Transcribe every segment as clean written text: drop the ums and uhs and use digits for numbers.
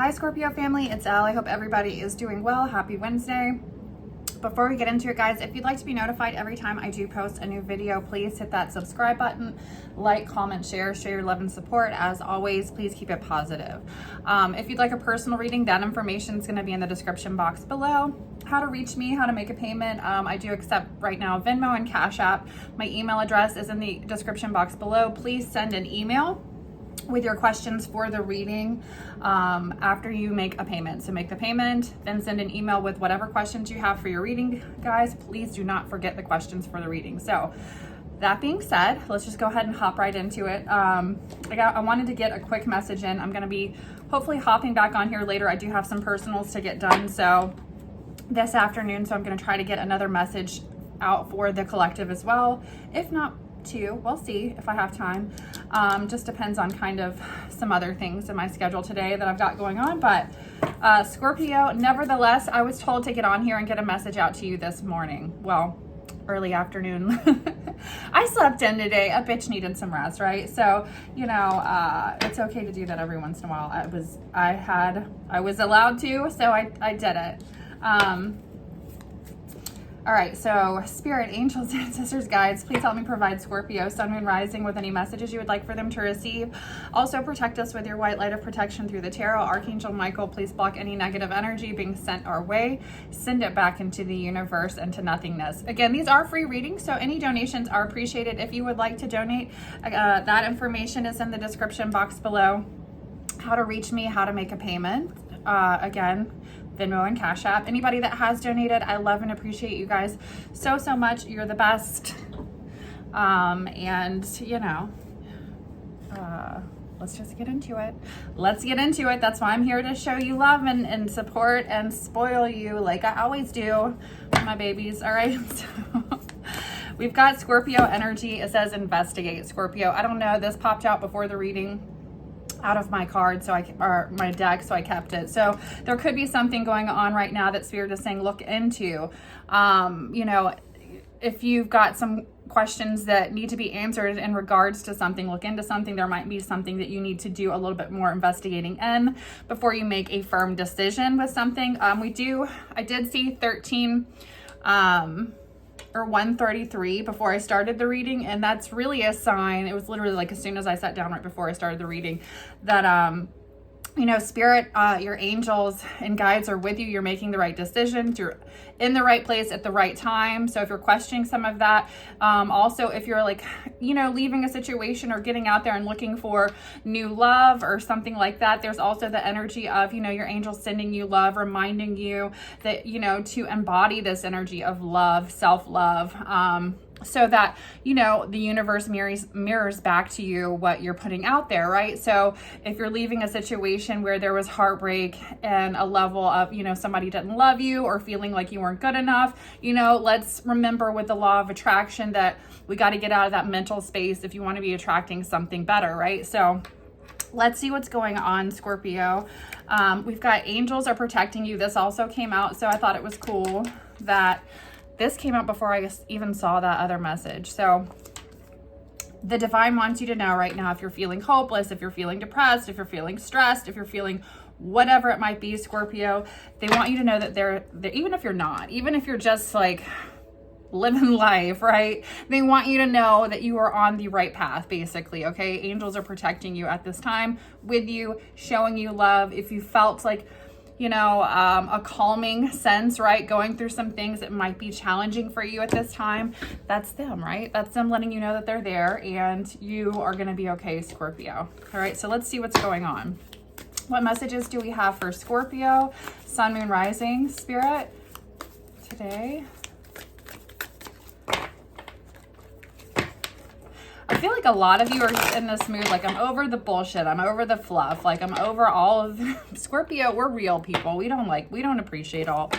Hi Scorpio family, it's Elle. I hope everybody is doing well. Happy Wednesday. Before we get into it, guys, if you'd like to be notified every time I do post a new video, please hit that subscribe button, like, comment, share, show your love and support. As always, please keep it positive. If you'd like a personal reading, that information is going to be in the description box below. How to reach me, how to make a payment. I do accept right now Venmo and Cash App. My email address is in the description box below. Please send an email with your questions for the reading after you make a payment. So make the payment, then send an email with whatever questions you have for your reading. Guys, please do not forget the questions for the reading. So that being said, let's just go ahead and hop right into it. I wanted to get a quick message in. I'm going to be hopefully hopping back on here later. I do have some personals to get done so this afternoon, so I'm going to try to get another message out for the collective as well. If not, we'll see if I have time. Just depends on kind of some other things in my schedule today that I've got going on. But Scorpio, nevertheless, I was told to get on here and get a message out to you this morning. Well, early afternoon. I slept in today. A bitch needed some rest, right? So, you know, it's okay to do that every once in a while. I was allowed to, so I did it. All right, so Spirit, Angels, Ancestors, Guides, please help me provide Scorpio, Sun, Moon, Rising with any messages you would like for them to receive. Also protect us with your white light of protection through the tarot. Archangel Michael, please block any negative energy being sent our way. Send it back into the universe and to nothingness. Again, these are free readings, so any donations are appreciated. If you would like to donate, that information is in the description box below. How to reach me, how to make a payment. Again, Venmo and Cash App. Anybody that has donated, I love and appreciate you guys so much. You're the best. And you know, let's just get into it. Let's get into it. That's why I'm here, to show you love and support and spoil you like I always do, my babies. All right. So we've got Scorpio energy. It says investigate, Scorpio. I don't know, this popped out before the reading out of my card, or my deck, so I kept it. So there could be something going on right now that Spirit is saying look into. You know, if you've got some questions that need to be answered in regards to something, look into something. There might be something that you need to do a little bit more investigating in before you make a firm decision with something. I did see 13 or 133 before I started the reading, and that's really a sign. It was literally like as soon as I sat down right before I started the reading that you know, Spirit, your angels and guides are with you. You're making the right decisions. You're in the right place at the right time. So if you're questioning some of that, also if you're like, you know, leaving a situation or getting out there and looking for new love or something like that, there's also the energy of, you know, your angels sending you love, reminding you that, you know, to embody this energy of love, self-love, so that, you know, the universe mirrors back to you what you're putting out there, right? So if you're leaving a situation where there was heartbreak and a level of, you know, somebody didn't love you or feeling like you weren't good enough, you know, let's remember with the law of attraction that we got to get out of that mental space if you want to be attracting something better, right? So let's see what's going on, Scorpio. We've got angels are protecting you. This also came out, so I thought it was cool that this came out before I even saw that other message. So the divine wants you to know right now, if you're feeling hopeless, if you're feeling depressed, if you're feeling stressed, if you're feeling whatever it might be, Scorpio, they want you to know that they're even if you're not, even if you're just like living life, right? They want you to know that you are on the right path, basically, okay? Angels are protecting you at this time, with you, showing you love. If you felt like, you know, a calming sense, right? Going through some things that might be challenging for you at this time. That's them, right? That's them letting you know that they're there and you are going to be okay, Scorpio. All right, so let's see what's going on. What messages do we have for Scorpio, Sun, Moon, Rising, Spirit today? I feel like a lot of you are just in this mood, like I'm over the bullshit, I'm over the fluff, like I'm over all of Scorpio. We're real people. We don't appreciate all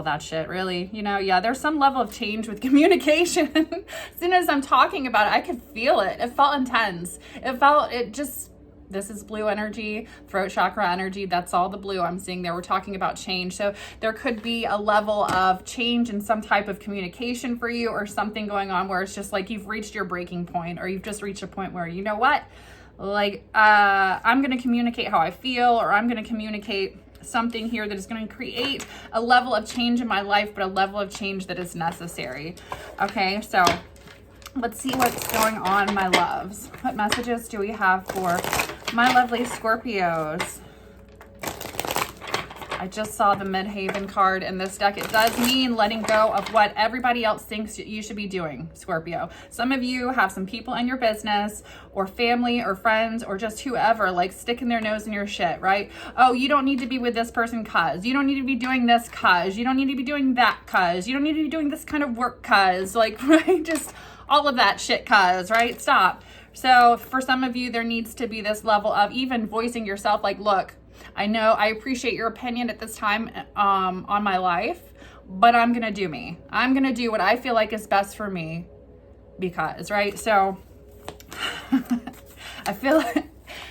that shit, really. You know, yeah, there's some level of change with communication. As soon as I'm talking about it, I could feel it. It felt intense. This is blue energy, throat chakra energy. That's all the blue I'm seeing there. We're talking about change. So there could be a level of change in some type of communication for you, or something going on where it's just like you've reached your breaking point, or you've just reached a point where, you know what? Like, I'm going to communicate how I feel, or I'm going to communicate something here that is going to create a level of change in my life, but a level of change that is necessary. Okay, so let's see what's going on, my loves. What messages do we have for my lovely Scorpios? I just saw the Midhaven card in this deck. It does mean letting go of what everybody else thinks you should be doing, Scorpio. Some of you have some people in your business or family or friends or just whoever, like sticking their nose in your shit, right? Oh, you don't need to be with this person cuz. You don't need to be doing this cuz. You don't need to be doing that cuz. You don't need to be doing this kind of work cuz. Like, right? Just all of that shit cuz, right? Stop. So for some of you, there needs to be this level of even voicing yourself like, look, I know I appreciate your opinion at this time on my life, but I'm going to do me. I'm going to do what I feel like is best for me because, right? So I feel like,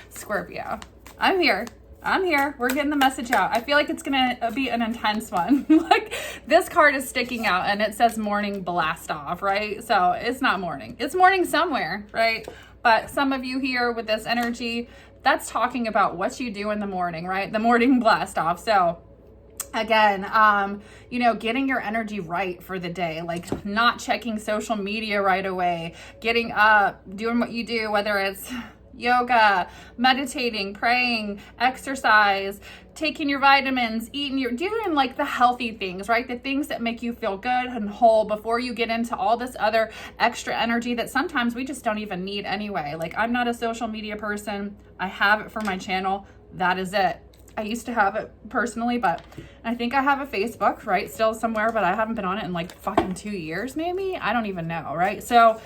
Scorpio, I'm here. I'm here. We're getting the message out. I feel like it's going to be an intense one. Like, this card is sticking out and it says morning blast off, right? So it's not morning. It's morning somewhere, right? But some of you here with this energy, that's talking about what you do in the morning, right? The morning blast off. So again, you know, getting your energy right for the day, like not checking social media right away, getting up, doing what you do, whether it's yoga, meditating, praying, exercise, taking your vitamins, doing like the healthy things, right? The things that make you feel good and whole before you get into all this other extra energy that sometimes we just don't even need anyway. Like, I'm not a social media person. I have it for my channel. That is it. I used to have it personally, but I think I have a Facebook, right? Still somewhere, but I haven't been on it in like fucking 2 years, maybe. I don't even know, right? So,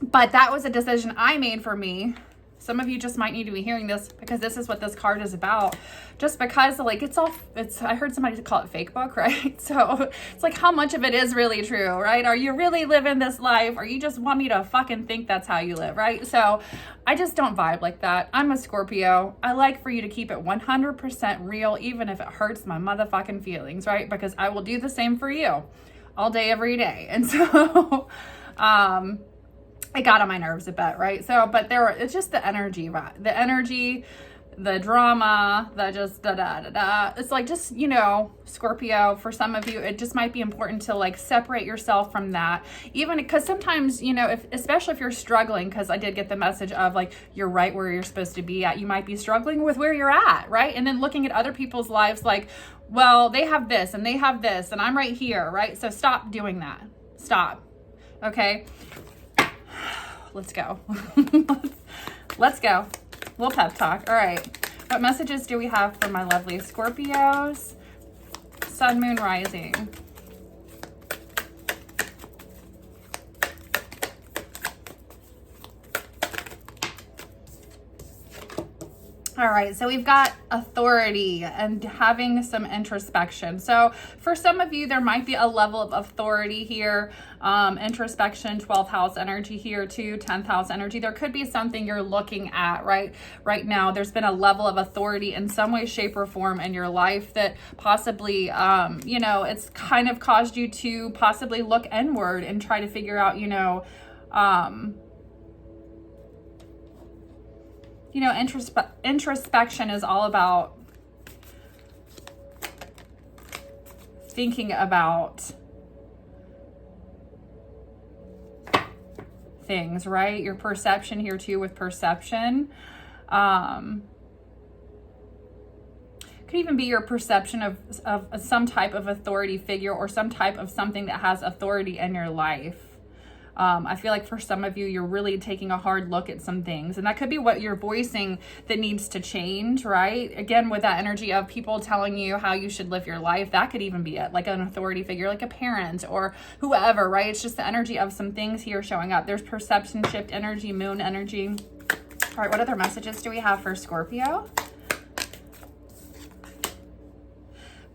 but that was a decision I made for me. Some of you just might need to be hearing this because this is what this card is about. Just because, like, I heard somebody call it fake book, right? So it's like, how much of it is really true, right? Are you really living this life, or you just want me to fucking think that's how you live, right? So I just don't vibe like that. I'm a Scorpio. I like for you to keep it 100% real, even if it hurts my motherfucking feelings, right? Because I will do the same for you all day, every day. And so, it got on my nerves a bit, right? So, but it's just the energy, right? The energy, the drama, the just da-da-da-da. It's like, just, you know, Scorpio, for some of you, it just might be important to like separate yourself from that. Even because sometimes, you know, especially if you're struggling, because I did get the message of like, you're right where you're supposed to be at. You might be struggling with where you're at, right? And then looking at other people's lives like, well, they have this and they have this and I'm right here, right? So stop doing that. Stop. Okay. Let's go. Let's go. We'll pep talk. All right. What messages do we have for my lovely Scorpios? Sun, Moon, Rising. All right, so we've got authority and having some introspection. So for some of you, there might be a level of authority here. Introspection, 12th house energy here too, 10th house energy. There could be something you're looking at right now. There's been a level of authority in some way, shape, or form in your life that possibly, you know, it's kind of caused you to possibly look inward and try to figure out, you know, introspection is all about thinking about things, right? Your perception here too with perception. Could even be your perception of some type of authority figure or some type of something that has authority in your life. I feel like for some of you, you're really taking a hard look at some things, and that could be what you're voicing that needs to change, right? Again, with that energy of people telling you how you should live your life, that could even be it, like an authority figure, like a parent or whoever, right? It's just the energy of some things here showing up. There's perception shift energy, moon energy. All right, what other messages do we have for Scorpio?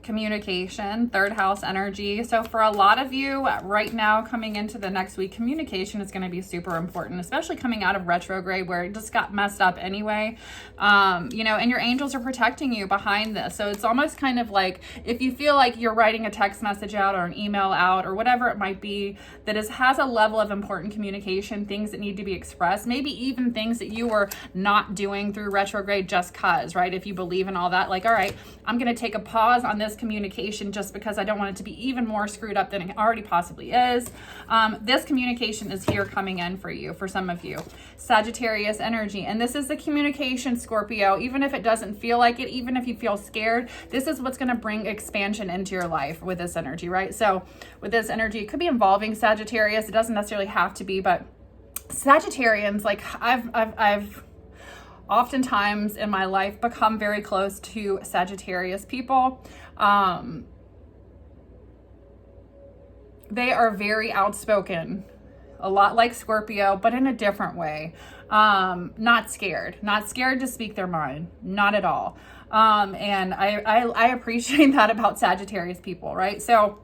communication, third house energy. So for a lot of you right now coming into the next week, communication is going to be super important, especially coming out of retrograde where it just got messed up anyway. You know, and your angels are protecting you behind this. So it's almost kind of like if you feel like you're writing a text message out or an email out or whatever it might be that has a level of important communication, things that need to be expressed, maybe even things that you were not doing through retrograde just cause, right? If you believe in all that, like, all right, I'm going to take a pause on this communication just because I don't want it to be even more screwed up than it already possibly is. This communication is here coming in for you, for some of you. Sagittarius energy. And this is the communication, Scorpio. Even if it doesn't feel like it, even if you feel scared, this is what's going to bring expansion into your life with this energy, right? So with this energy, it could be involving Sagittarius. It doesn't necessarily have to be, but Sagittarians, like I've oftentimes in my life become very close to Sagittarius people. They are very outspoken, a lot like Scorpio, but in a different way. Not scared to speak their mind, not at all. And I appreciate that about Sagittarius people, right? So,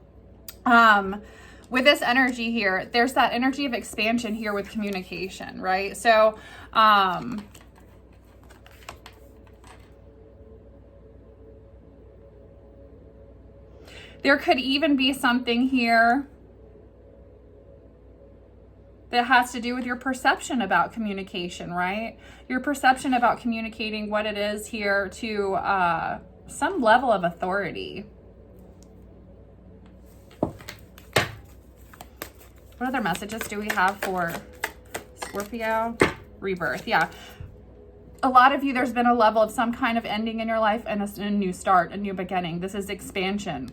with this energy here, there's that energy of expansion here with communication, right? So, there could even be something here that has to do with your perception about communication, right? Your perception about communicating what it is here to some level of authority. What other messages do we have for Scorpio? Rebirth, yeah. A lot of you, there's been a level of some kind of ending in your life and a new start, a new beginning. This is expansion.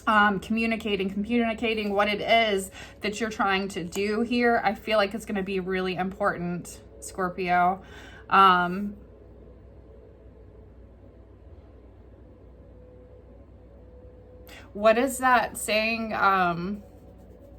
Communicating what it is that you're trying to do here. I feel like it's going to be really important, Scorpio. What is that saying?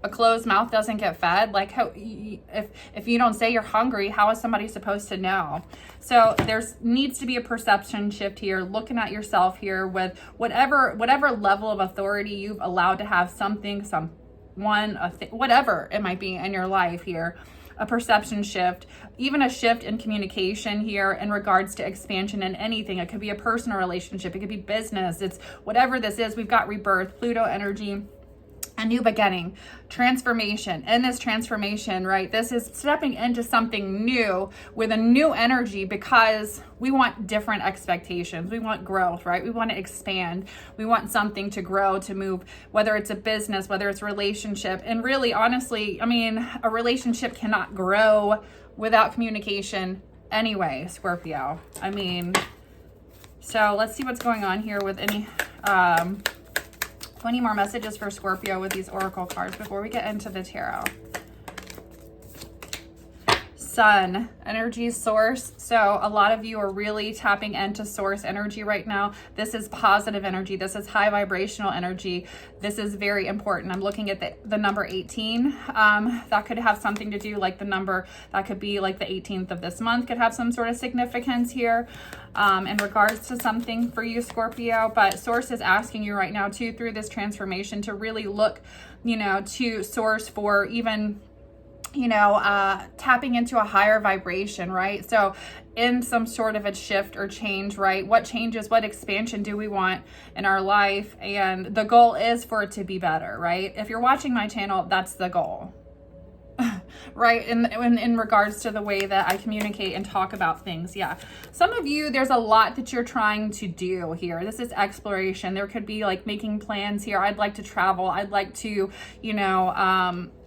A closed mouth doesn't get fed. Like, how, if you don't say you're hungry, how is somebody supposed to know? So there's needs to be a perception shift here, looking at yourself here with whatever level of authority you've allowed to have something, someone, whatever it might be in your life here. A perception shift, even a shift in communication here in regards to expansion in anything. It could be a personal relationship. It could be business. It's whatever this is. We've got rebirth, Pluto energy, a new beginning, transformation. In this transformation, right, this is stepping into something new with a new energy because we want different expectations. We want growth, right? We want to expand. We want something to grow, to move, whether it's a business, whether it's a relationship. And really, honestly, I mean, a relationship cannot grow without communication anyway, Scorpio. I mean, so let's see what's going on here with any 20 more messages for Scorpio with these oracle cards before we get into the tarot. Sun, energy source. So a lot of you are really tapping into source energy right now. This is positive energy. This is high vibrational energy. This is very important. I'm looking at the number 18. That could have something to do, like the number, that could be like the 18th of this month, could have some sort of significance here in regards to something for you, Scorpio. But source is asking you right now too, through this transformation, to really look, you know, to source for even, you know, tapping into a higher vibration, right? So in some sort of a shift or change, right? What changes, what expansion do we want in our life? And the goal is for it to be better, right? If you're watching my channel, that's the goal. Right? In regards to the way that I communicate and talk about things. Yeah. Some of you, there's a lot that you're trying to do here. This is exploration. There could be like making plans here. I'd like to travel. I'd like to, you know,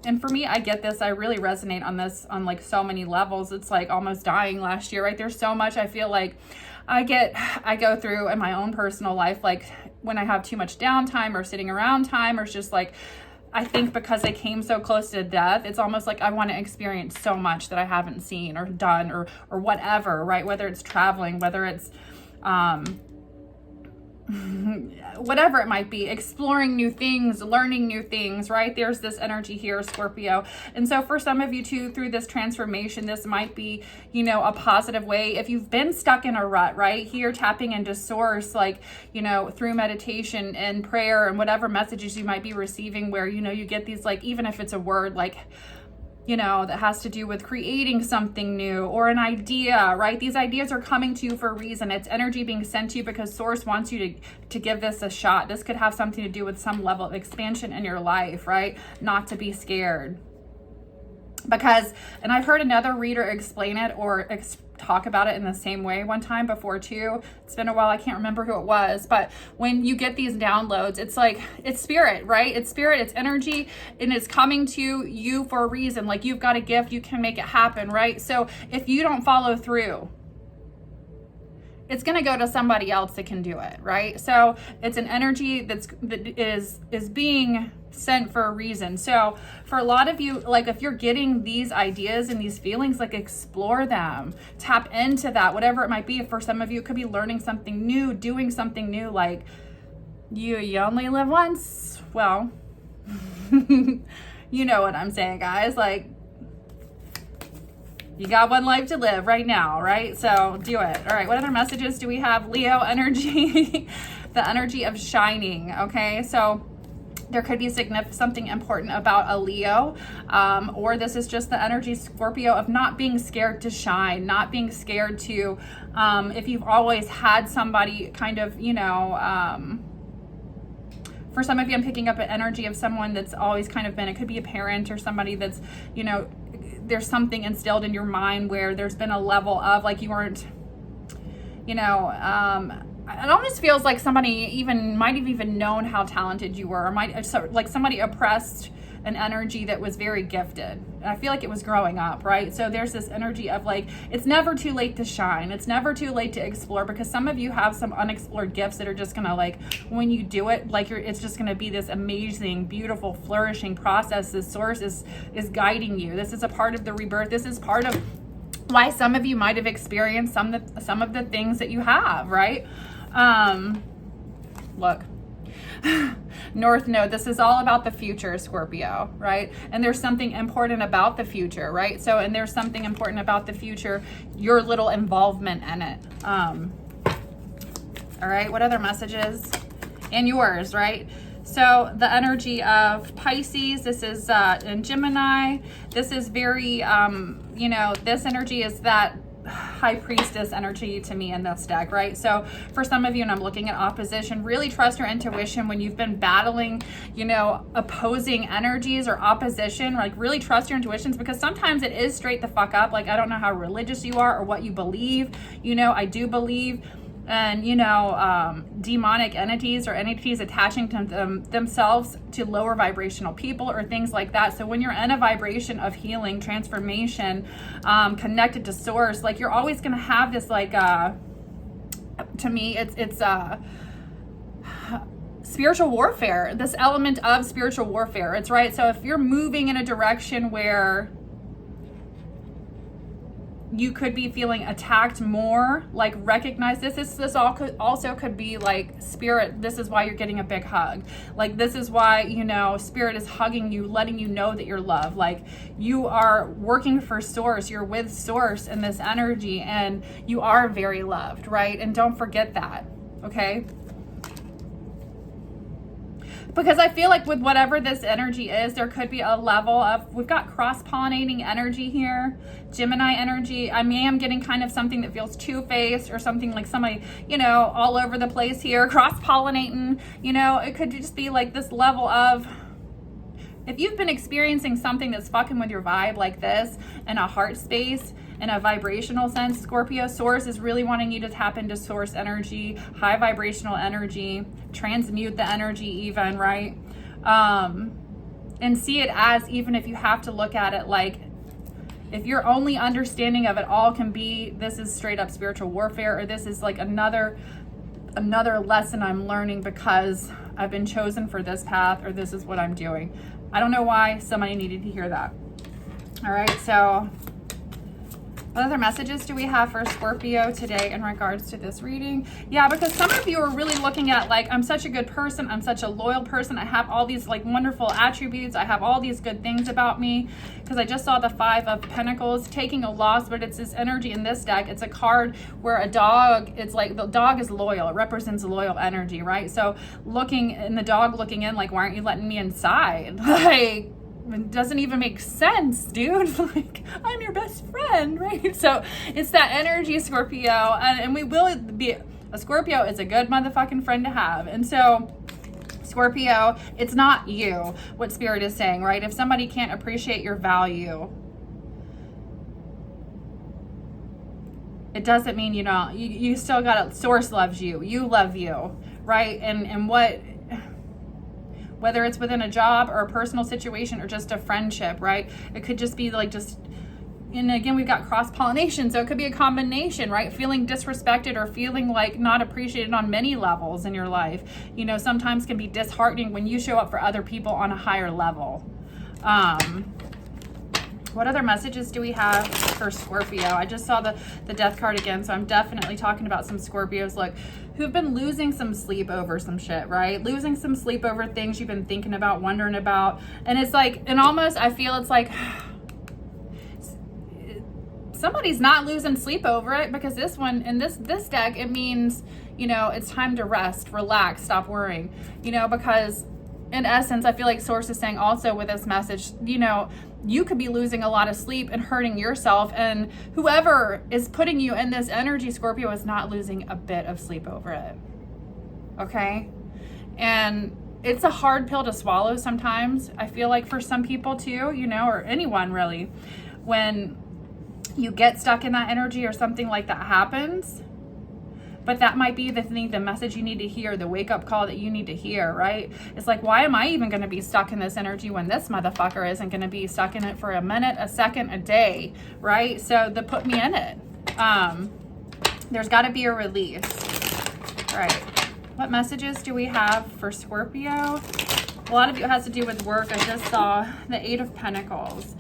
and for me, I get this. I really resonate on this on like so many levels. It's like almost dying last year, right? There's so much I feel like I go through in my own personal life, like when I have too much downtime or sitting around time, or it's just like, I think because I came so close to death, it's almost like I want to experience so much that I haven't seen or done or whatever, right? Whether it's traveling, whether it's whatever it might be, exploring new things, learning new things, right? There's this energy here, Scorpio. And so for some of you too, through this transformation, this might be, you know, a positive way. If you've been stuck in a rut, right? Here, tapping into source, like, you know, through meditation and prayer and whatever messages you might be receiving where, you know, you get these, like, even if it's a word, like, you know, that has to do with creating something new or an idea, right? These ideas are coming to you for a reason. It's energy being sent to you because source wants you to give this a shot. This could have something to do with some level of expansion in your life, right? Not to be scared. Because, and I've heard another reader explain it or talk about it in the same way one time before too. It's been a while, I can't remember who it was, but when you get these downloads, it's like, it's spirit, right? It's spirit, it's energy, and it's coming to you for a reason. Like, you've got a gift, you can make it happen, right? So if you don't follow through, it's going to go to somebody else that can do it, right? So it's an energy that is being sent for a reason. So for a lot of you, like, if you're getting these ideas and these feelings, like, explore them, tap into that, whatever it might be. For some of you, it could be learning something new, doing something new, like, you only live once. Well, you know what I'm saying, guys. Like, you got one life to live right now, right? So do it. All right, what other messages do we have? Leo energy, the energy of shining, okay? So there could be something important about a Leo, or this is just the energy, Scorpio, of not being scared to shine, not being scared to, if you've always had somebody kind of, you know, for some of you, I'm picking up an energy of someone that's always kind of been, it could be a parent or somebody that's, you know, there's something instilled in your mind where there's been a level of, like, you weren't, you know, it almost feels like somebody might have even known how talented you were, or like somebody oppressed an energy that was very gifted. And I feel like it was growing up, right? So there's this energy of, like, it's never too late to shine. It's never too late to explore, because some of you have some unexplored gifts that are just gonna, like, when you do it, like, it's just gonna be this amazing, beautiful, flourishing process. The source is guiding you. This is a part of the rebirth. This is part of why some of you might have experienced some of the things that you have, right? Look. North Node, this is all about the future, Scorpio, right? And there's something important about the future, right? So, and there's something important about the future, your little involvement in it. All right, what other messages? And yours, right? So the energy of Pisces, this is in Gemini. This is very, you know, this energy is that high priestess energy to me in this deck, right? So for some of you, and I'm looking at opposition, really trust your intuition when you've been battling, you know, opposing energies or opposition. Like, really trust your intuitions, because sometimes it is straight the fuck up. Like, I don't know how religious you are or what you believe. You know, I do believe and, you know, demonic entities or entities attaching to themselves to lower vibrational people or things like that. So when you're in a vibration of healing, transformation, connected to source, like, you're always going to have this, like, to me, it's spiritual warfare, this element of spiritual warfare. It's right. So if you're moving in a direction where you could be feeling attacked more, like, recognize this also could be like spirit. This is why you're getting a big hug. Like, this is why, you know, spirit is hugging you, letting you know that you're loved. Like, you are working for source, you're with source in this energy, and you are very loved, right? And don't forget that, okay? Because I feel like with whatever this energy is, there could be a level of, we've got cross-pollinating energy here, Gemini energy. I mean, I'm getting kind of something that feels two-faced, or something like somebody, you know, all over the place here, cross-pollinating, you know. It could just be like this level of, if you've been experiencing something that's fucking with your vibe like this in a heart space, in a vibrational sense, Scorpio, source is really wanting you to tap into source energy, high vibrational energy, transmute the energy even, right? And see it as, even if you have to look at it like, if your only understanding of it all can be, this is straight up spiritual warfare, or this is like another lesson I'm learning because I've been chosen for this path, or this is what I'm doing. I don't know why somebody needed to hear that. All right, so What other messages do we have for Scorpio today in regards to this reading? Yeah, because some of you are really looking at like, I'm such a good person. I'm such a loyal person. I have all these like wonderful attributes. I have all these good things about me. Because I just saw the 5 of Pentacles taking a loss, but it's this energy in this deck. It's a card where a dog, it's like the dog is loyal. It represents loyal energy, right? So looking, and the dog looking in like, why aren't you letting me inside? Like, it doesn't even make sense, dude. Like, I'm your best friend, right? So it's that energy, Scorpio, and we will be, a Scorpio is a good motherfucking friend to have. And so Scorpio, it's not you, what Spirit is saying, right? If somebody can't appreciate your value, it doesn't mean you don't, you still got it. Source loves you, you love you, right? And whether it's within a job or a personal situation or just a friendship, right? It could just be like and again, we've got cross-pollination, so it could be a combination, right? Feeling disrespected or feeling like not appreciated on many levels in your life, you know, sometimes can be disheartening when you show up for other people on a higher level. What other messages do we have for Scorpio? I just saw the death card again, so I'm definitely talking about some Scorpios, like, who've been losing some sleep over some shit, right? Losing some sleep over things you've been thinking about, wondering about. And it's like, and almost, I feel it's like, somebody's not losing sleep over it, because this one, in this deck, it means, you know, it's time to rest, relax, stop worrying, you know, because in essence, I feel like Source is saying also with this message, you know, you could be losing a lot of sleep and hurting yourself, and whoever is putting you in this energy, Scorpio, is not losing a bit of sleep over it. Okay? And it's a hard pill to swallow sometimes, I feel like, for some people too, you know, or anyone really, when you get stuck in that energy or something like that happens. But that might be the thing, the message you need to hear, the wake-up call that you need to hear, right? It's like, why am I even going to be stuck in this energy when this motherfucker isn't going to be stuck in it for a minute, a second, a day, right? So put me in it. There's got to be a release. All right. What messages do we have for Scorpio? A lot of it has to do with work. I just saw the 8 of Pentacles.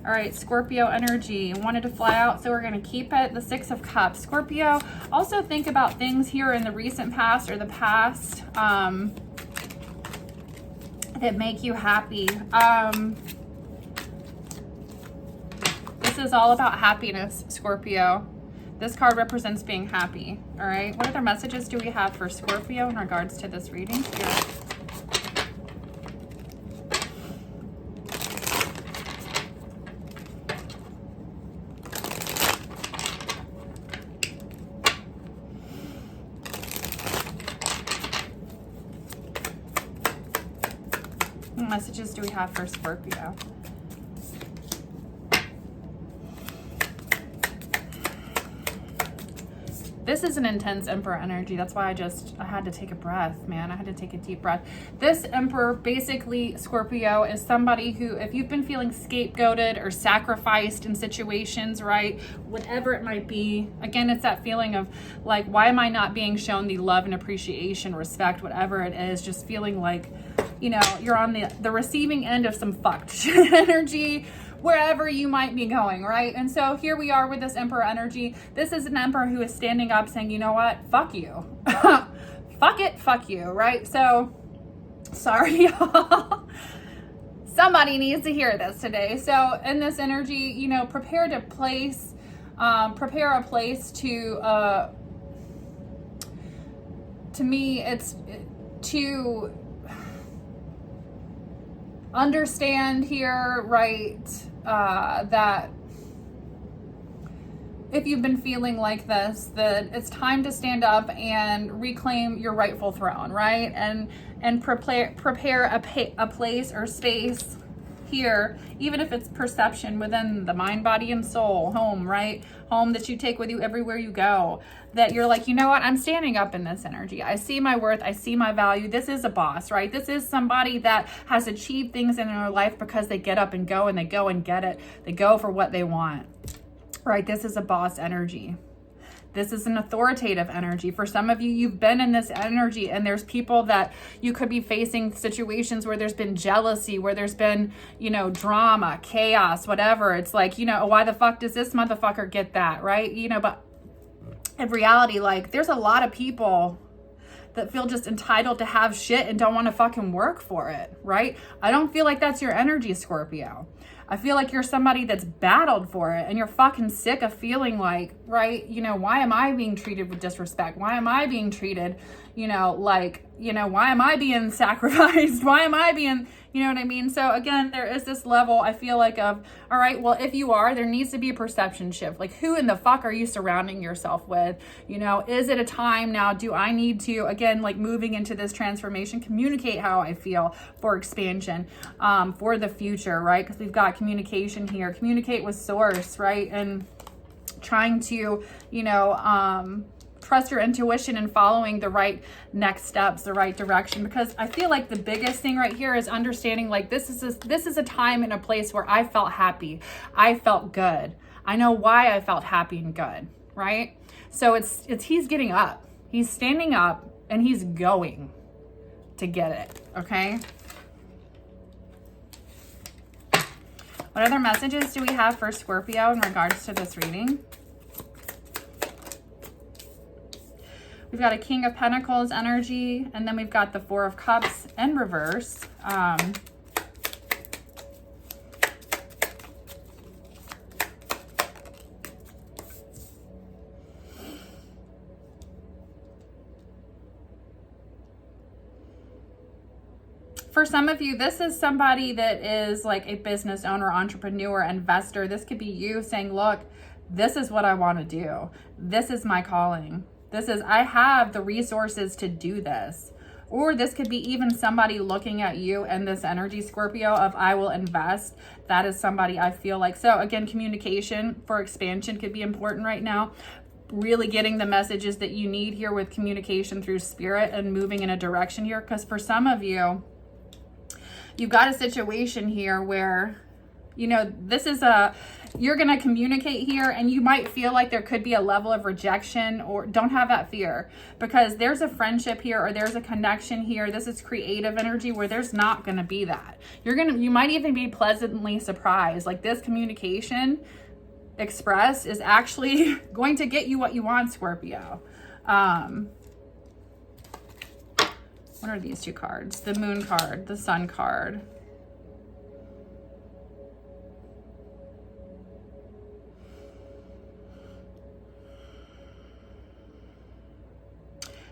All right, Scorpio energy, wanted to fly out, so we're going to keep it. The 6 of Cups. Scorpio, also think about things here in the recent past or the past that make you happy. This is all about happiness, Scorpio. This card represents being happy, all right? What other messages do we have for Scorpio in regards to this reading? Spirit. What messages do we have for Scorpio? This is an intense Emperor energy. That's why I had to take a breath, man. I had to take a deep breath. This Emperor, basically, Scorpio, is somebody who, if you've been feeling scapegoated or sacrificed in situations, right, whatever it might be, again, it's that feeling of like, why am I not being shown the love and appreciation, respect, whatever it is, just feeling like, you know, you're on the receiving end of some fucked energy, wherever you might be going, right? And so here we are with this Emperor energy. This is an Emperor who is standing up saying, you know what? Fuck you. Fuck it, fuck you, right? So, sorry, y'all. Somebody needs to hear this today. So in this energy, you know, prepare a place to me, it's to understand here, right, that if you've been feeling like this, that it's time to stand up and reclaim your rightful throne, right? And prepare a place or space here, even if it's perception within the mind, body, and soul, home, right? Home that you take with you everywhere you go, that you're like, you know what? I'm standing up in this energy. I see my worth. I see my value. This is a boss, right? This is somebody that has achieved things in their life because they get up and go, and they go and get it. They go for what they want, right? This is a boss energy. This is an authoritative energy. For some of you, you've been in this energy, and there's people that you could be facing situations where there's been jealousy, where there's been, you know, drama, chaos, whatever. It's like, you know, why the fuck does this motherfucker get that, right? You know, but in reality, like, there's a lot of people that feel just entitled to have shit and don't want to fucking work for it, right? I don't feel like that's your energy, Scorpio. I feel like you're somebody that's battled for it, and you're fucking sick of feeling like, right, you know, why am I being treated with disrespect? Why am I being treated, you know, like, you know, why am I being sacrificed? Why am I being, you know what I mean? So again, there is this level, I feel like, of, all right, well, if you are, there needs to be a perception shift. Like, who in the fuck are you surrounding yourself with? You know, is it a time now? Do I need to, again, like, moving into this transformation, communicate how I feel for expansion, for the future, right? Because we've got communication here. Communicate with source, right? And trying to, you know, trust your intuition and following the right next steps, the right direction. Because I feel like the biggest thing right here is understanding, like, this is a time and a place where I felt happy. I felt good. I know why I felt happy and good, right? So it's he's getting up. He's standing up and he's going to get it, okay? What other messages do we have for Scorpio in regards to this reading? We've got a King of Pentacles energy, and then we've got the Four of Cups in reverse. For some of you, this is somebody that is like a business owner, entrepreneur, investor. This could be you saying, look, this is what I want to do. This is my calling. This is, I have the resources to do this. Or this could be even somebody looking at you and this energy, Scorpio, of I will invest. That is somebody I feel like. So again, communication for expansion could be important right now. Really getting the messages that you need here with communication through spirit and moving in a direction here. Because for some of you, you've got a situation here where, you know, this is you're going to communicate here, and you might feel like there could be a level of rejection, or don't have that fear, because there's a friendship here, or there's a connection here. This is creative energy where there's not going to be that. You might even be pleasantly surprised. Like, this communication express is actually going to get you what you want, Scorpio. What are these two cards? The Moon card, the Sun card.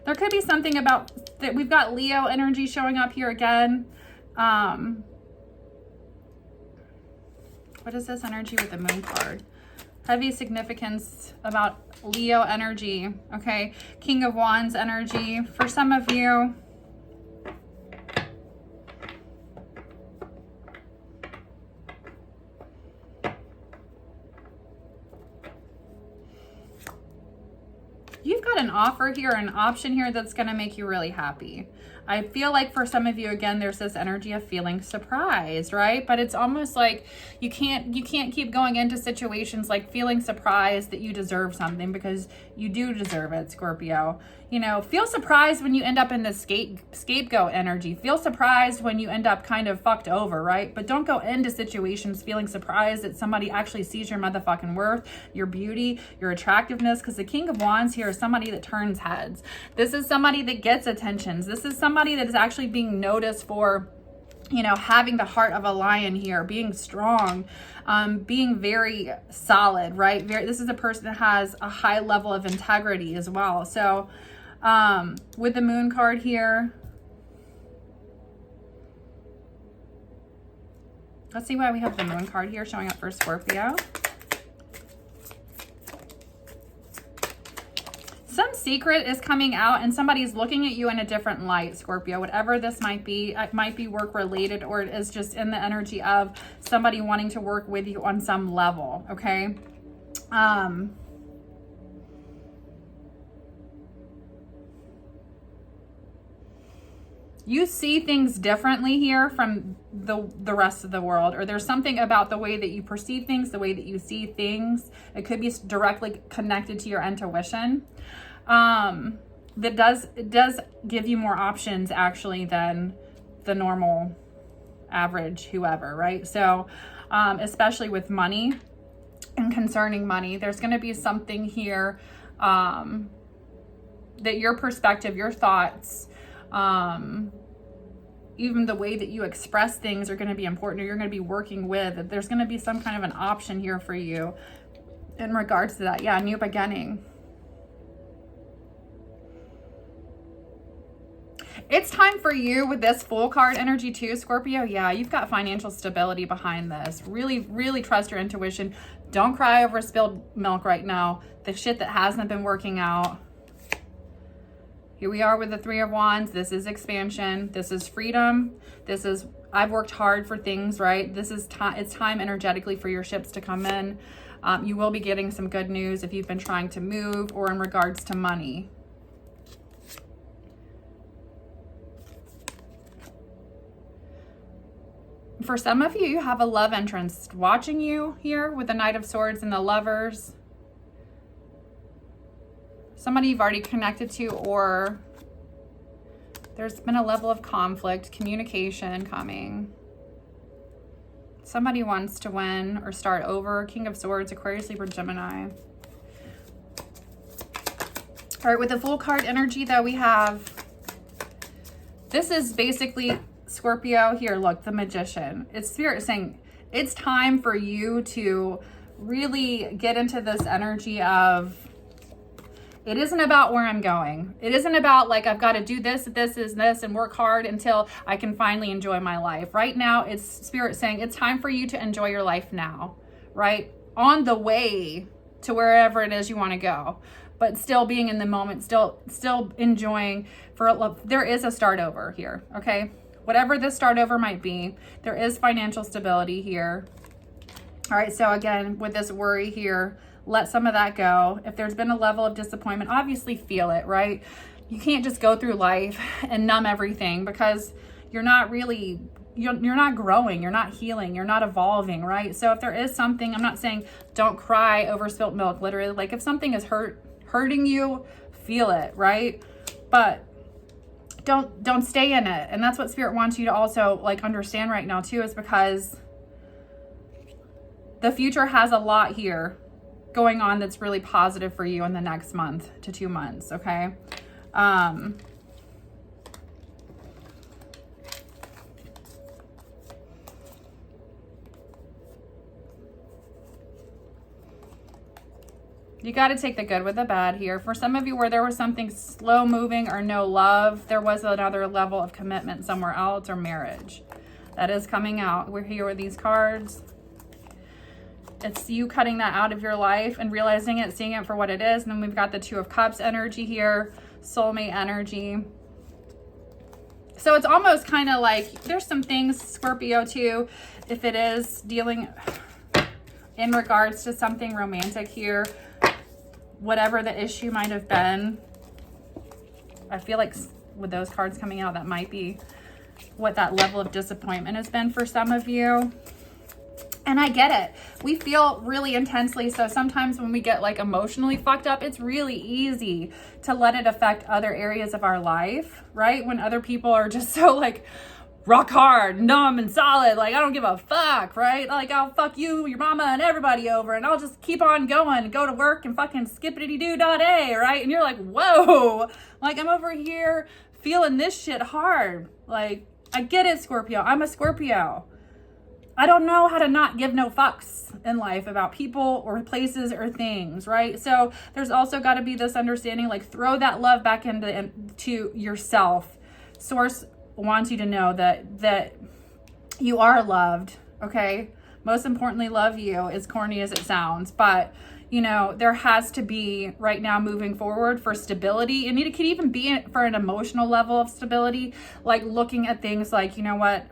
There could be something about that. We've got Leo energy showing up here again. What is this energy with the Moon card? Heavy significance about Leo energy. Okay. King of Wands energy. For some of you, you've got an offer here, an option here that's going to make you really happy. I feel like for some of you, again, there's this energy of feeling surprised, right? But it's almost like you can't keep going into situations like feeling surprised that you deserve something, because you do deserve it, Scorpio. You know, feel surprised when you end up in this scapegoat energy. Feel surprised when you end up kind of fucked over, right? But don't go into situations feeling surprised that somebody actually sees your motherfucking worth, your beauty, your attractiveness, because the King of Wands here is somebody that turns heads. This is somebody that gets attentions. This is somebody that is actually being noticed for, you know, having the heart of a lion here, being strong, being very solid, right? This is a person that has a high level of integrity as well. So with the Moon card here, let's see why we have the Moon card here showing up for Scorpio. Some secret is coming out, and somebody's looking at you in a different light, Scorpio. Whatever this might be, it might be work related, or it is just in the energy of somebody wanting to work with you on some level, okay? You see things differently here from the rest of the world, or there's something about the way that you perceive things, the way that you see things. It could be directly connected to your intuition. That does give you more options actually than the normal average whoever, right? So especially with money and concerning money, there's going to be something here that your perspective, your thoughts, even the way that you express things are going to be important, or you're going to be working with. There's going to be some kind of an option here for you in regards to that. Yeah, new beginning. It's time for you with this Fool card energy too, Scorpio. Yeah, you've got financial stability behind this. Really, really trust your intuition. Don't cry over spilled milk right now. The shit that hasn't been working out. Here we are with the Three of Wands. This is expansion. This is freedom. This is, I've worked hard for things, right? This is time. It's time energetically for your ships to come in. You will be getting some good news if you've been trying to move, or in regards to money. For some of you, you have a love interest watching you here with the Knight of Swords and the Lovers. Somebody you've already connected to, or there's been a level of conflict, communication coming. Somebody wants to win or start over. King of Swords, Aquarius, Libra, Gemini. All right, with the Fool card energy that we have, this is basically Scorpio here. Look, the Magician. It's Spirit saying it's time for you to really get into this energy of, it isn't about where I'm going. It isn't about like, I've got to do this, and work hard until I can finally enjoy my life. Right now, it's Spirit saying it's time for you to enjoy your life now, right? On the way to wherever it is you want to go, but still being in the moment, still enjoying. There is a start over here, okay? Whatever this start over might be, there is financial stability here. All right, so again, with this worry here, let some of that go. If there's been a level of disappointment, obviously feel it, right? You can't just go through life and numb everything, because you're not really, you're not growing, you're not healing, you're not evolving, right? So if there is something, I'm not saying don't cry over spilt milk, literally. Like if something is hurting you, feel it, right? But don't stay in it. And that's what Spirit wants you to also like understand right now too, is because the future has a lot here going on that's really positive for you in the next month to 2 months, okay? You got to take the good with the bad here. For some of you, where there was something slow moving or no love, there was another level of commitment somewhere else, or marriage. That is coming out. We're here with these cards. It's you cutting that out of your life and realizing it, seeing it for what it is. And then we've got the Two of Cups energy here, soulmate energy. So it's almost kind of like there's some things, Scorpio too, if it is dealing in regards to something romantic here, whatever the issue might have been. I feel like with those cards coming out, that might be what that level of disappointment has been for some of you. And I get it. We feel really intensely. So sometimes when we get like emotionally fucked up, it's really easy to let it affect other areas of our life, right? When other people are just so like rock hard, numb and solid. Like, I don't give a fuck, right? Like, I'll fuck you, your mama and everybody over, and I'll just keep on going and go to work and fucking skippity-doo-dah-day, right? And you're like, whoa, like I'm over here feeling this shit hard. Like, I get it, Scorpio. I'm a Scorpio. I don't know how to not give no fucks in life about people or places or things, right? So there's also got to be this understanding, like throw that love back into yourself. Source wants you to know that you are loved, okay? Most importantly, love you, as corny as it sounds. But, you know, there has to be right now moving forward for stability. And it could even be for an emotional level of stability, like looking at things like, you know what?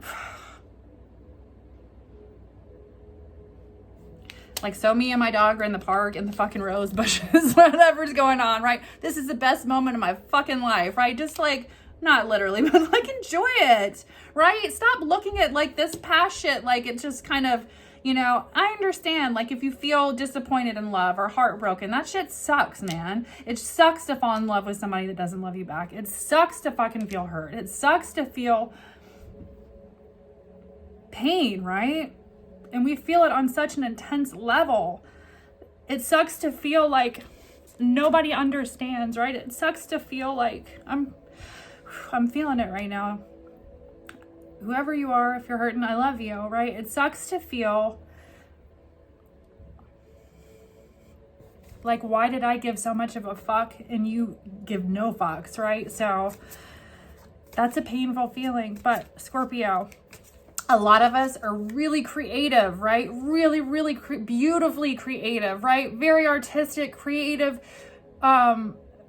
Like, so me and my dog are in the park in the fucking rose bushes, whatever's going on, right? This is the best moment of my fucking life, right? Just like not literally, but like enjoy it, right? Stop looking at like this past shit like it just kind of, you know, I understand like if you feel disappointed in love or heartbroken, that shit sucks, man. It sucks to fall in love with somebody that doesn't love you back. It sucks to fucking feel hurt. It sucks to feel pain, right? And we feel it on such an intense level. It sucks to feel like nobody understands, right? It sucks to feel like I'm feeling it right now. Whoever you are, if you're hurting, I love you, right? It sucks to feel like, why did I give so much of a fuck and you give no fucks, right? So that's a painful feeling. But Scorpio, a lot of us are really creative, right? Really, really beautifully creative, right? Very artistic, creative,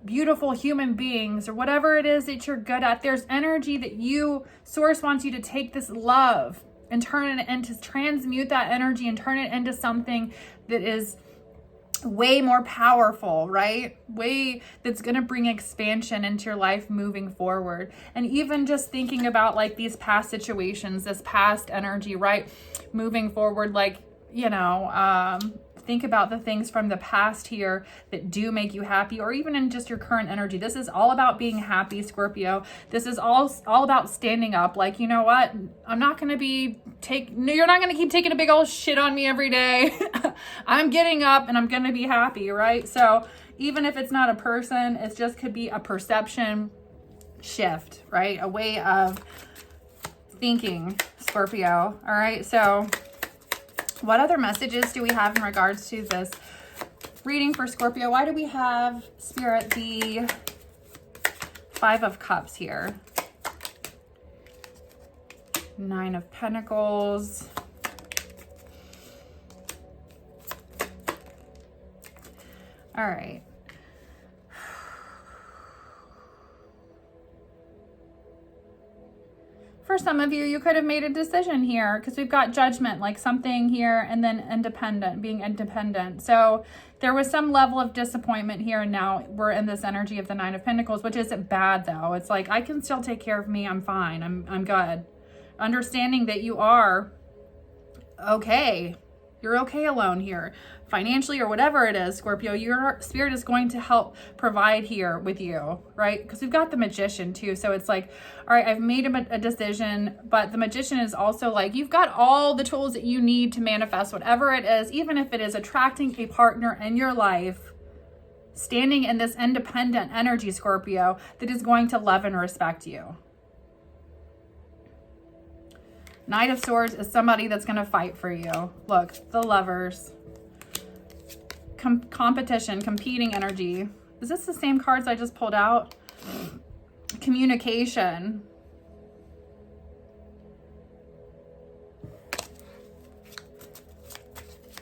beautiful human beings, or whatever it is that you're good at. There's energy that Source wants you to take this love and turn it into, transmute that energy and turn it into something that is way more powerful, right? That's going to bring expansion into your life moving forward. And even just thinking about like these past situations, this past energy, right? Moving forward, like, you know, think about the things from the past here that do make you happy, or even in just your current energy. This is all about being happy, Scorpio. This is all about standing up. Like, you know what? I'm not going to you're not going to keep taking a big old shit on me every day. I'm getting up and I'm going to be happy, right? So even if it's not a person, it just could be a perception shift, right? A way of thinking, Scorpio. All right. So what other messages do we have in regards to this reading for Scorpio? Why do we have, Spirit, the 5 of Cups here? 9 of Pentacles. All right. For some of you, you could have made a decision here because we've got Judgment, like something here, and then independent, being independent. So there was some level of disappointment here, and now we're in this energy of the 9 of Pentacles, which isn't bad though. It's like, I can still take care of me. I'm fine. I'm good. Understanding that you are okay. You're okay alone here, financially or whatever it is, Scorpio. Your Spirit is going to help provide here with you, right? Because we've got the Magician too. So it's like, all right, I've made a decision, but the Magician is also like, you've got all the tools that you need to manifest whatever it is, even if it is attracting a partner in your life, standing in this independent energy, Scorpio, that is going to love and respect you. Knight of Swords is somebody that's going to fight for you. Look, the Lovers. Competition, competing energy. Is this the same cards I just pulled out? Communication.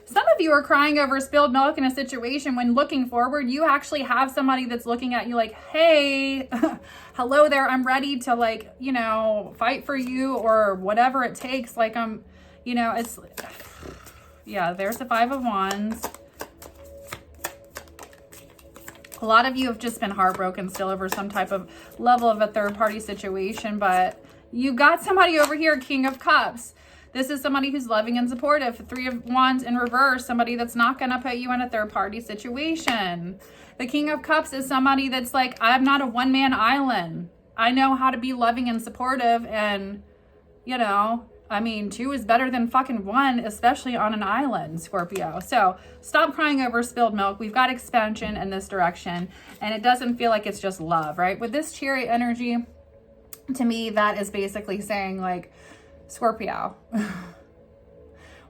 Some of you are crying over spilled milk in a situation when looking forward, you actually have somebody that's looking at you like, hey, hello there. I'm ready to, like, you know, fight for you or whatever it takes. Like, you know, it's, yeah, there's the 5 of Wands. A lot of you have just been heartbroken still over some type of level of a third party situation, but you got somebody over here, King of Cups. This is somebody who's loving and supportive. 3 of Wands in reverse, somebody that's not going to put you in a third party situation. The King of Cups is somebody that's like, I'm not a one-man island. I know how to be loving and supportive, and, you know, I mean, 2 is better than fucking 1, especially on an island, Scorpio. So stop crying over spilled milk. We've got expansion in this direction, and it doesn't feel like it's just love, right? With this Chariot energy, to me, that is basically saying, like, Scorpio,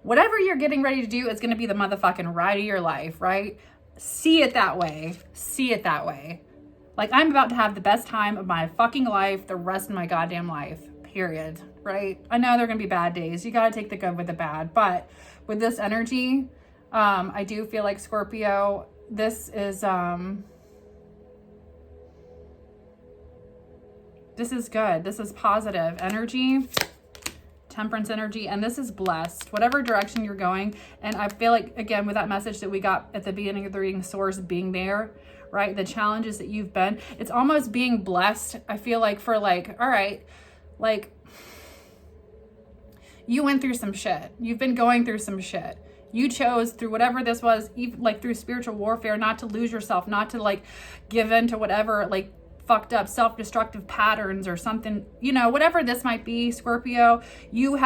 whatever you're getting ready to do is going to be the motherfucking ride of your life, right? See it that way. See it that way. Like, I'm about to have the best time of my fucking life, the rest of my goddamn life, period, right? I know there are going to be bad days. You got to take the good with the bad. But with this energy, I do feel like, Scorpio, this is good. This is positive energy. Temperance energy, and this is blessed, whatever direction you're going. And I feel like, again, with that message that we got at the beginning of the reading, source being there, right? The challenges that you've been, it's almost being blessed. I feel like for like, all right, like you went through some shit. You've been going through some shit. You chose through whatever this was, even like through spiritual warfare, not to lose yourself, not to like give in to whatever like fucked up self-destructive patterns or something, you know, whatever this might be, Scorpio. You've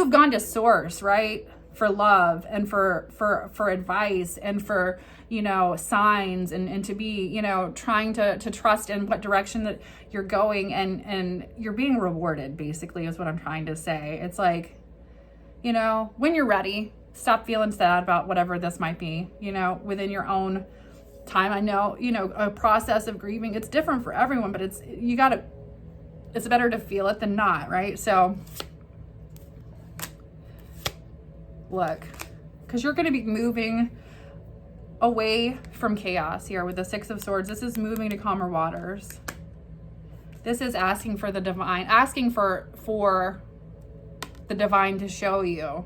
gone to source, right? For love and for advice and for, you know, signs and to be, you know, trying to trust in what direction that you're going, and you're being rewarded, basically, is what I'm trying to say. It's like, you know, when you're ready, stop feeling sad about whatever this might be, you know, within your own time. I know, you know, a process of grieving, it's different for everyone, but it's better to feel it than not, right? So look, because you're going to be moving away from chaos here with the Six of Swords. This is moving to calmer waters. This is asking for the divine, asking for the divine to show you.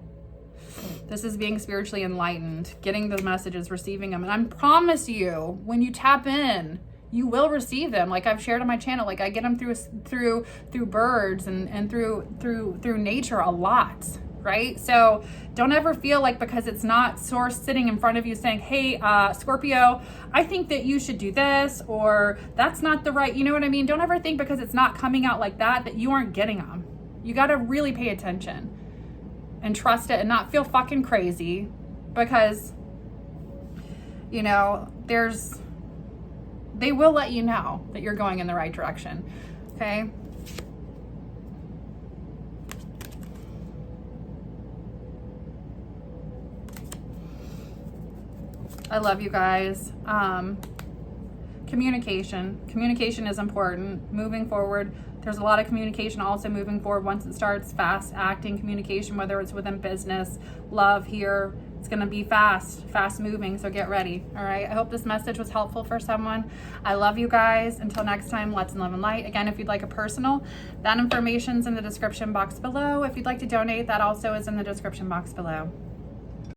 This is being spiritually enlightened, getting the messages, receiving them. And I promise you, when you tap in, you will receive them. Like I've shared on my channel, like I get them through birds and through nature a lot, right? So don't ever feel like because it's not source sitting in front of you saying, hey, Scorpio, I think that you should do this, or that's not the right, you know what I mean? Don't ever think because it's not coming out like that you aren't getting them. You got to really pay attention and trust it and not feel fucking crazy, because, you know, they will let you know that you're going in the right direction. Okay. I love you guys. Communication is important moving forward. There's a lot of communication also moving forward once it starts. Fast acting communication, whether it's within business, love here, it's going to be fast moving. So get ready. All right. I hope this message was helpful for someone. I love you guys. Until next time, let's love and light. Again, if you'd like a personal, that information's in the description box below. If you'd like to donate, that also is in the description box below.